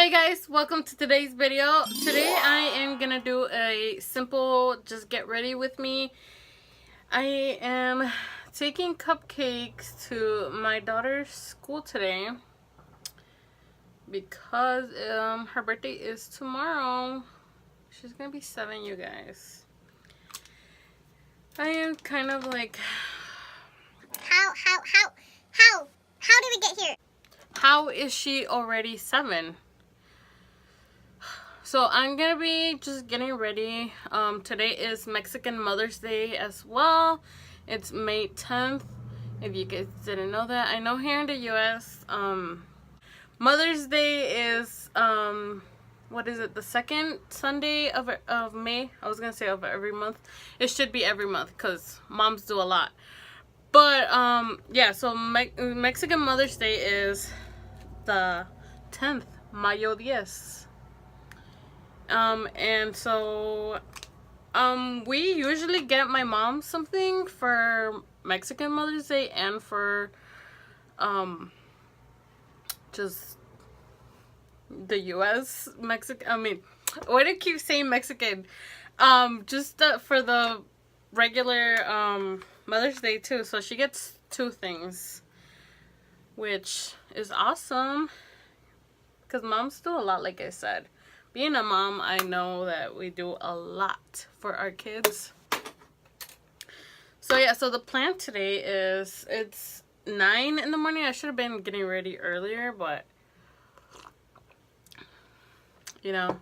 Hey guys, welcome to today's video. Today I am gonna do a simple just get ready with me. I am taking cupcakes to my daughter's school today because her birthday is tomorrow. She's gonna be 7, you guys. I am kind of like, how did we get here? how is she already 7? So I'm gonna be just getting ready. Today is Mexican Mother's Day as well. It's May 10th. If you guys didn't know that, I know here in the US, Mother's Day is what is it? The second Sunday of May. I was gonna say of every month. It should be every month because moms do a lot. But yeah. So Mexican Mother's Day is the 10th, Mayo 10. And so we usually get my mom something for Mexican Mother's Day and for just the US Mexican, why do I keep saying Mexican? Just for the regular Mother's Day too. So she gets 2 things, which is awesome because moms do a lot, like I said. Being a mom, I know that we do a lot for our kids. So yeah, so the plan today is, it's 9 in the morning. I should have been getting ready earlier, but you know,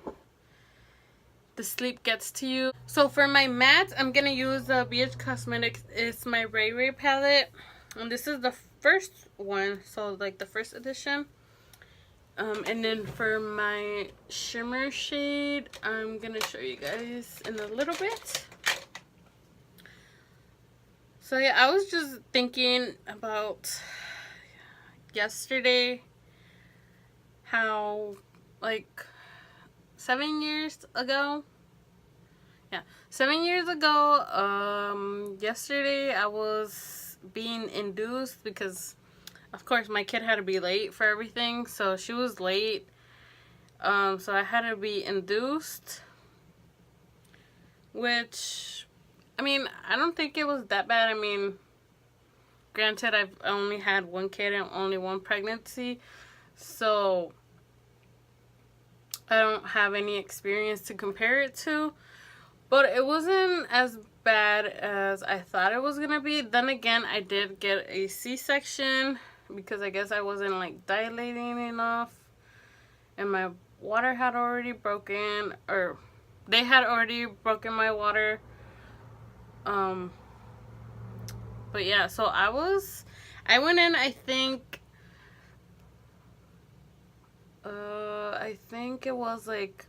the sleep gets to you. So for my matte, I'm gonna use the BH Cosmetics. It's my Ray Ray palette, and this is the first one, so like the first edition. And then for my shimmer shade, I'm gonna show you guys in a little bit. So yeah, I was just thinking about yesterday how like 7 years ago, yeah, 7 years ago, yesterday I was being induced because of course my kid had to be late for everything, so she was late, so I had to be induced, which, I mean, I don't think it was that bad. I mean, granted, I've only had 1 kid and only 1 pregnancy, so I don't have any experience to compare it to, but it wasn't as bad as I thought it was gonna be. Then again, I did get a C-section because I guess I wasn't like dilating enough, and my water had already broken, or they had already broken my water. But yeah, so I went in, I think it was like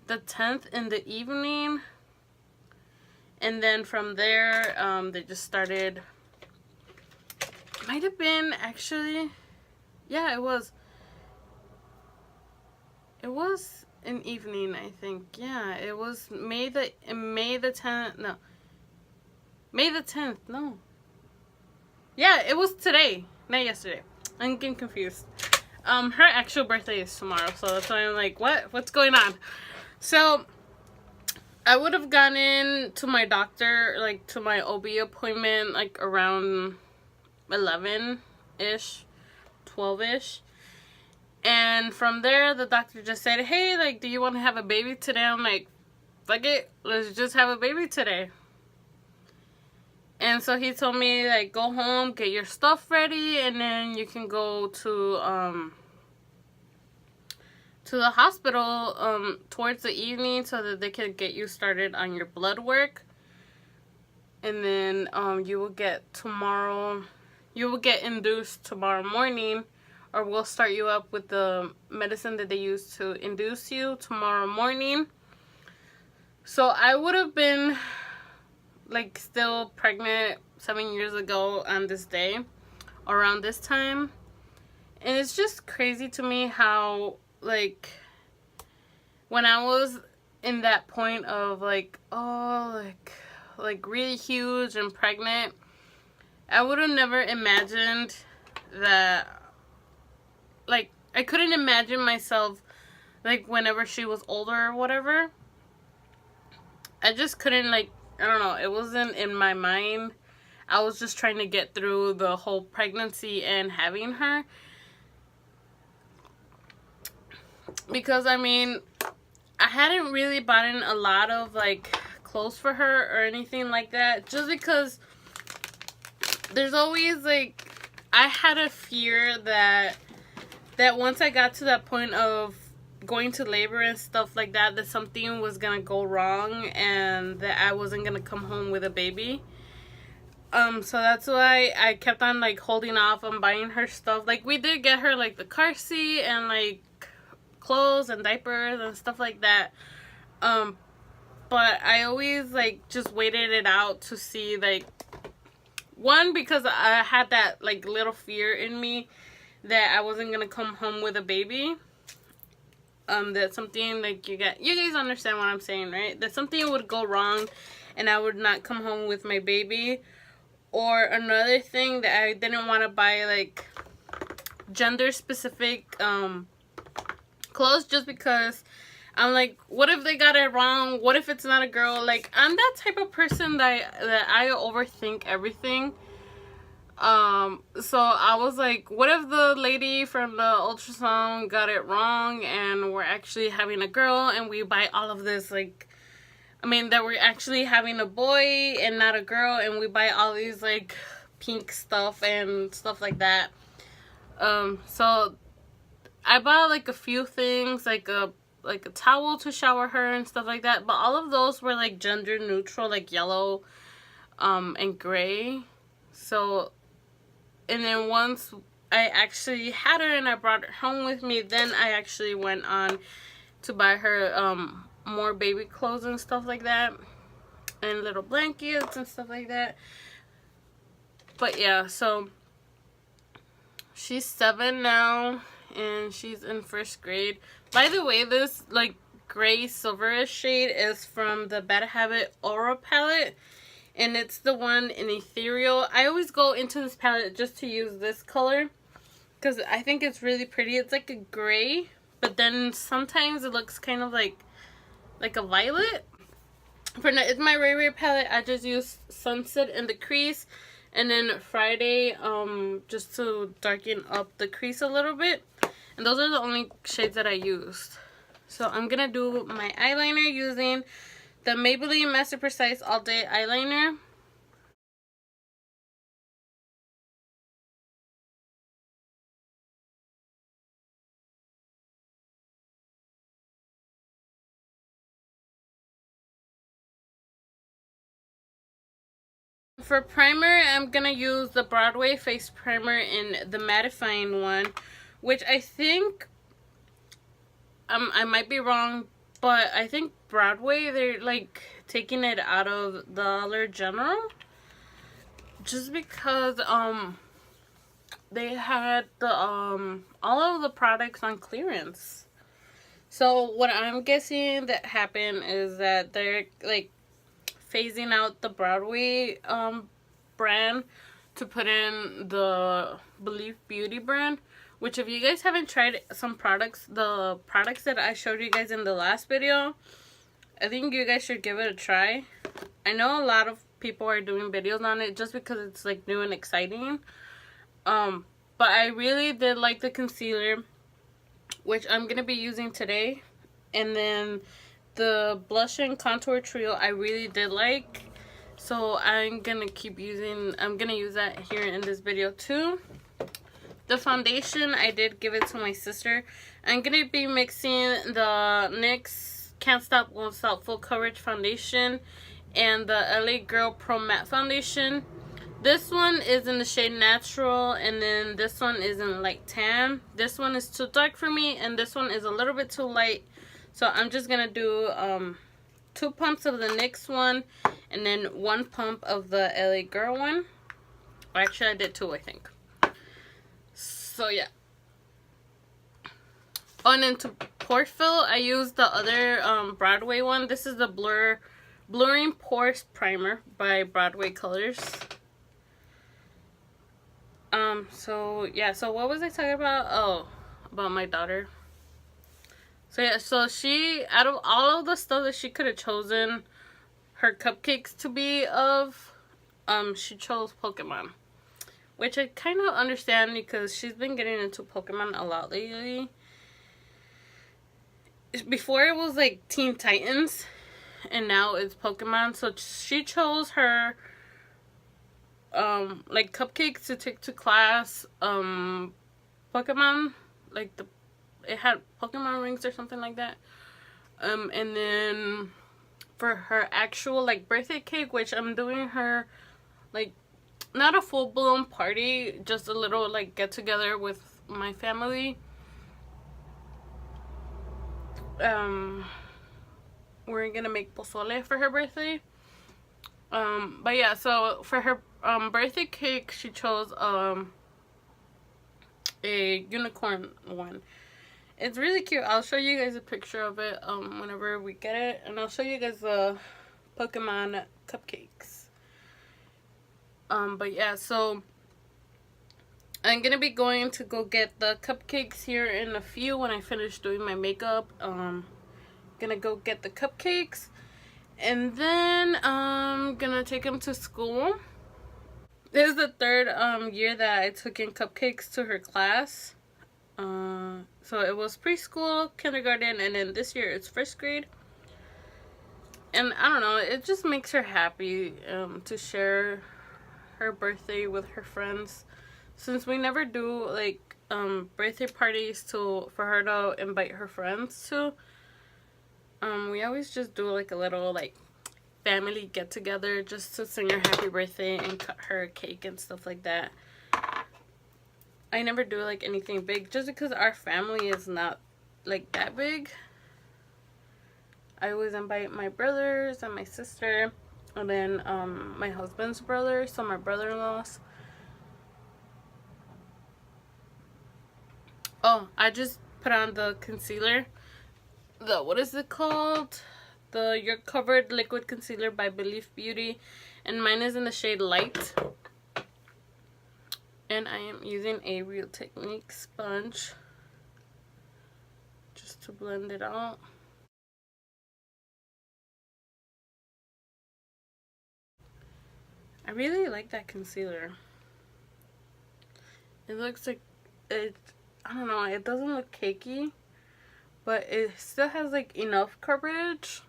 the 10th in the evening, and then from there they just started. Might have been, actually, yeah, it was an evening, I think. Yeah, it was May the 10th. No, May the 10th. No, yeah, it was today, not yesterday. I'm getting confused. Her actual birthday is tomorrow, so that's why I'm like, what's going on? So I would have gone in to my doctor, like to my OB appointment, like around 11-ish, 12-ish. And from there, the doctor just said, hey, like, do you want to have a baby today? I'm like, fuck it, let's just have a baby today. And so he told me, like, go home, get your stuff ready, and then you can go to the hospital towards the evening so that they can get you started on your blood work. And then you will get induced tomorrow morning, or we'll start you up with the medicine that they use to induce you tomorrow morning. So I would have been like still pregnant 7 years ago on this day, around this time. And it's just crazy to me how, like, when I was in that point of like, oh, like really huge and pregnant, I would have never imagined that, like, I couldn't imagine myself, like, whenever she was older or whatever. I just couldn't, like, I don't know, it wasn't in my mind. I was just trying to get through the whole pregnancy and having her. Because, I mean, I hadn't really bought in a lot of, like, clothes for her or anything like that. Just because there's always, like, I had a fear that once I got to that point of going to labor and stuff like that, that something was gonna go wrong and that I wasn't gonna come home with a baby. So that's why I kept on, like, holding off on buying her stuff. Like, we did get her, like, the car seat and, like, clothes and diapers and stuff like that. But I always, like, just waited it out to see, like, one, because I had that, like, little fear in me that I wasn't gonna come home with a baby. That something, like, you guys understand what I'm saying, right? That something would go wrong and I would not come home with my baby. Or another thing, that I didn't want to buy, like, gender specific clothes, just because I'm like, what if they got it wrong? What if it's not a girl? Like, I'm that type of person that I overthink everything. So I was like, what if the lady from the ultrasound got it wrong and we're actually having a girl, and we buy all of this, like, I mean, that we're actually having a boy and not a girl, and we buy all these, like, pink stuff and stuff like that. So I bought, like, a few things, like a towel to shower her and stuff like that, but all of those were, like, gender neutral, like yellow and gray. So, and then once I actually had her and I brought her home with me, then I actually went on to buy her more baby clothes and stuff like that, and little blankets and stuff like that. But yeah, so she's 7 now and she's in 1st grade. By the way, this, like, gray silverish shade is from the Bad Habit Aura palette, and it's the one in Ethereal. I always go into this palette just to use this color because I think it's really pretty. It's like a gray, but then sometimes it looks kind of like a violet. For now, it's my Ray palette. I just use Sunset in the crease, and then Friday just to darken up the crease a little bit. And those are the only shades that I used. So I'm gonna do my eyeliner using the Maybelline Master Precise All Day Eyeliner. For primer, I'm gonna use the Broadway face primer in the mattifying one, which I think, I might be wrong, but I think Broadway, they're, like, taking it out of Dollar General, just because they had the all of the products on clearance. So what I'm guessing that happened is that they're, like, phasing out the Broadway brand to put in the Believe Beauty brand, which, if you guys haven't tried some products, the products that I showed you guys in the last video, I think you guys should give it a try. I know a lot of people are doing videos on it just because it's, like, new and exciting. But I really did like the concealer, which I'm gonna be using today. And then the blush and contour trio I really did like, so I'm gonna use that here in this video too. The foundation, I did give it to my sister. I'm gonna be mixing the NYX Can't Stop Won't Stop Full Coverage Foundation and the LA Girl Pro Matte Foundation. This one is in the shade Natural, and then this one is in Light Tan. This one is too dark for me, and this one is a little bit too light. So I'm just gonna do 2 pumps of the NYX one, and then 1 pump of the LA Girl one. Or actually, I did 2, I think. So yeah. Oh, and then to pore fill, I used the other Broadway one. This is the Blurring Pores Primer by Broadway Colors. So yeah, so what was I talking about? Oh, about my daughter. So yeah, so she, out of all of the stuff that she could have chosen her cupcakes to be of, she chose Pokemon. Which I kind of understand because she's been getting into Pokemon a lot lately. Before it was like Teen Titans, and now it's Pokemon. So she chose her like cupcakes to take to class. Pokemon, like it had Pokemon rings or something like that. And then for her actual like birthday cake, which I'm doing her like not a full blown party, just a little like get together with my family. We're gonna make pozole for her birthday. But yeah, so for her birthday cake, she chose a unicorn one. It's really cute. I'll show you guys a picture of it whenever we get it, and I'll show you guys the Pokemon cupcakes. But yeah, so I'm gonna be going to go get the cupcakes here in a few when I finish doing my makeup. Gonna go get the cupcakes, and then I'm gonna take them to school. This is the third year that I took in cupcakes to her class. So it was preschool, kindergarten, and then this year it's first grade. And I don't know, it just makes her happy to share her birthday with her friends, since we never do like birthday parties for her to invite her friends to. We always just do like a little like family get together just to sing her happy birthday and cut her a cake and stuff like that. I never do like anything big just because our family is not like that big. I always invite my brothers and my sister, and then my husband's brother, so my brother-in-laws. Oh, I just put on the concealer. What is it called? The You're Covered Liquid Concealer by Belief Beauty, and mine is in the shade Light. And I am using a Real Technique sponge just to blend it out. I really like that concealer. It looks like it, I don't know, it doesn't look cakey, but it still has like enough coverage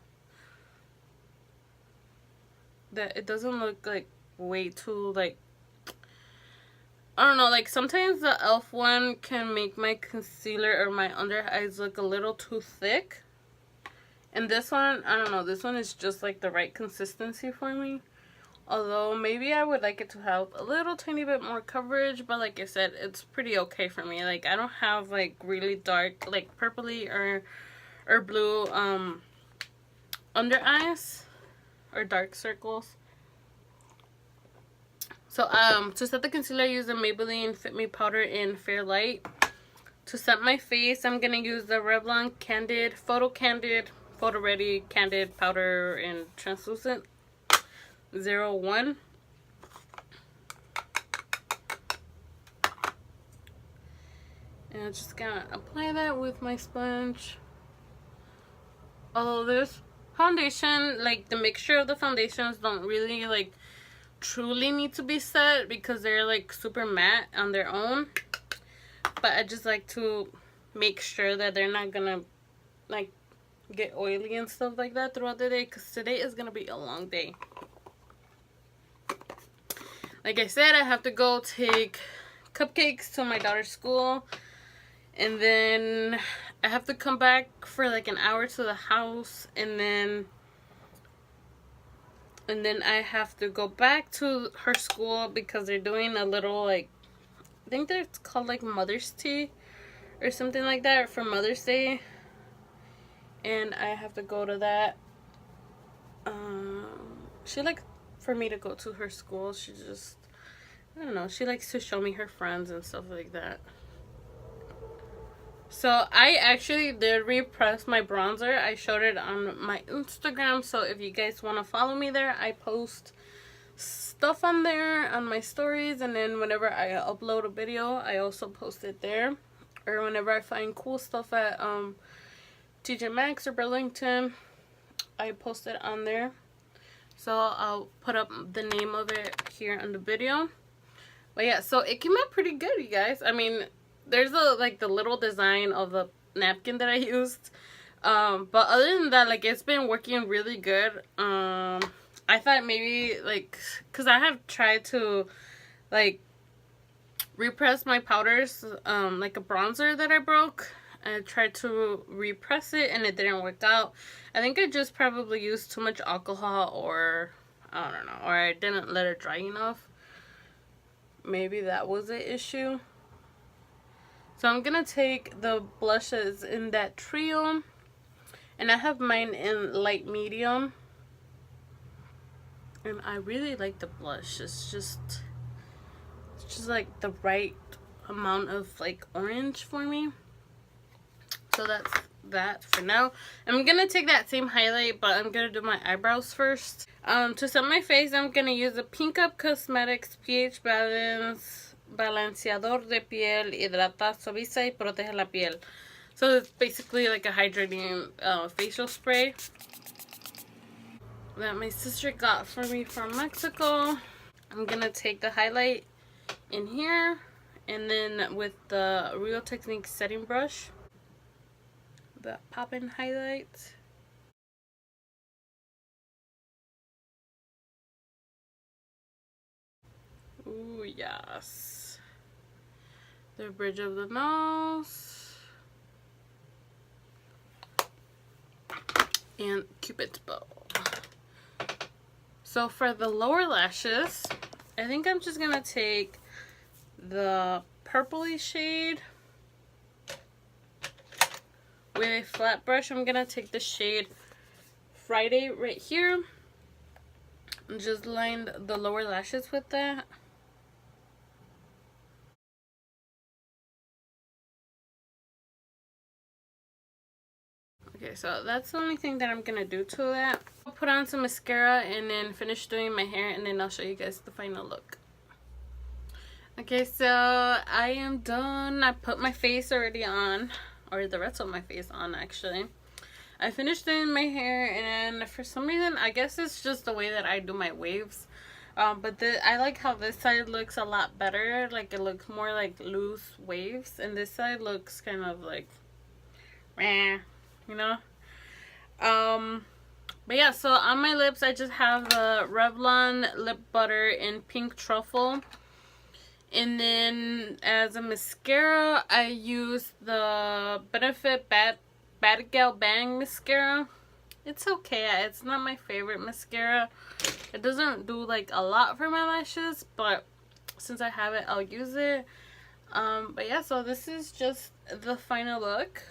that it doesn't look like way too like, I don't know, like sometimes the e.l.f. one can make my concealer or my under eyes look a little too thick. And this one, I don't know, this one is just like the right consistency for me. Although maybe I would like it to have a little tiny bit more coverage, but like I said, it's pretty okay for me. Like I don't have like really dark, like purpley or blue under eyes or dark circles. So to set the concealer, I use the Maybelline Fit Me powder in Fair Light. To set my face, I'm gonna use the Revlon Photo Ready Candid powder in translucent 01. And I'm just gonna apply that with my sponge. Although this foundation, like the mixture of the foundations don't really like truly need to be set because they're like super matte on their own. But I just like to make sure that they're not gonna like get oily and stuff like that throughout the day, because today is gonna be a long day. Like I said, I have to go take cupcakes to my daughter's school, and then I have to come back for like an hour to the house, and then I have to go back to her school because they're doing a little like, I think it's called like Mother's Tea or something like that for Mother's Day, and I have to go to that. She likes for me to go to her school. She just, I don't know, she likes to show me her friends and stuff like that. So I actually did repress my bronzer. I showed it on my Instagram, so if you guys want to follow me there, I post stuff on there on my stories, and then whenever I upload a video, I also post it there. or whenever I find cool stuff at TJ Maxx or Burlington, I post it on there. So I'll put up the name of it here in the video. But yeah, so it came out pretty good, you guys. I mean, there's the little design of the napkin that I used. But other than that, like, it's been working really good. I thought maybe, like, because I have tried to, like, repress my powders, like a bronzer that I broke. I tried to repress it and it didn't work out. I think I just probably used too much alcohol, or I don't know, or I didn't let it dry enough. Maybe that was the issue. So I'm gonna take the blushes in that trio, and I have mine in light medium, and I really like the blush. It's just like the right amount of like orange for me. So that's that for now. I'm gonna take that same highlight, but I'm gonna do my eyebrows first. To set my face, I'm gonna use the Pink Up Cosmetics pH Balanceador de Piel Hidrata, Suaviza y Protege la Piel. So it's basically like a hydrating facial spray that my sister got for me from Mexico. I'm gonna take the highlight in here, and then with the Real Techniques setting brush, the pop-in highlight. Ooh, yes. The bridge of the nose. And Cupid's bow. So for the lower lashes, I think I'm just gonna take the purpley shade. With a flat brush, I'm gonna take the shade Friday right here and just line the lower lashes with that. Okay, so that's the only thing that I'm gonna do to that. I'll put on some mascara and then finish doing my hair, and then I'll show you guys the final look. Okay, so I am done. I put my face already on, or the rest of my face on actually. I finished doing my hair, and for some reason, I guess it's just the way that I do my waves. But I like how this side looks a lot better. Like, it looks more like loose waves, and this side looks kind of like, meh, you know. But yeah, so on my lips, I just have the Revlon lip butter in pink truffle. And then as a mascara, I use the Benefit Bad Gal Bang mascara. It's okay. It's not my favorite mascara. It doesn't do like a lot for my lashes, but since I have it, I'll use it. But yeah, so this is just the final look.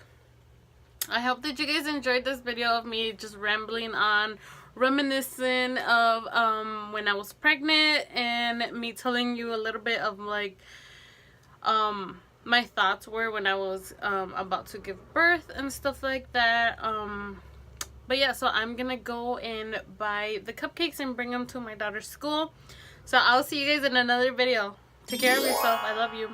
I hope that you guys enjoyed this video of me just rambling on, reminiscing of when I was pregnant, and me telling you a little bit of like my thoughts were when I was about to give birth and stuff like that. But yeah, so I'm gonna go and buy the cupcakes and bring them to my daughter's school. So I'll see you guys in another video. Take care of yourself. I love you.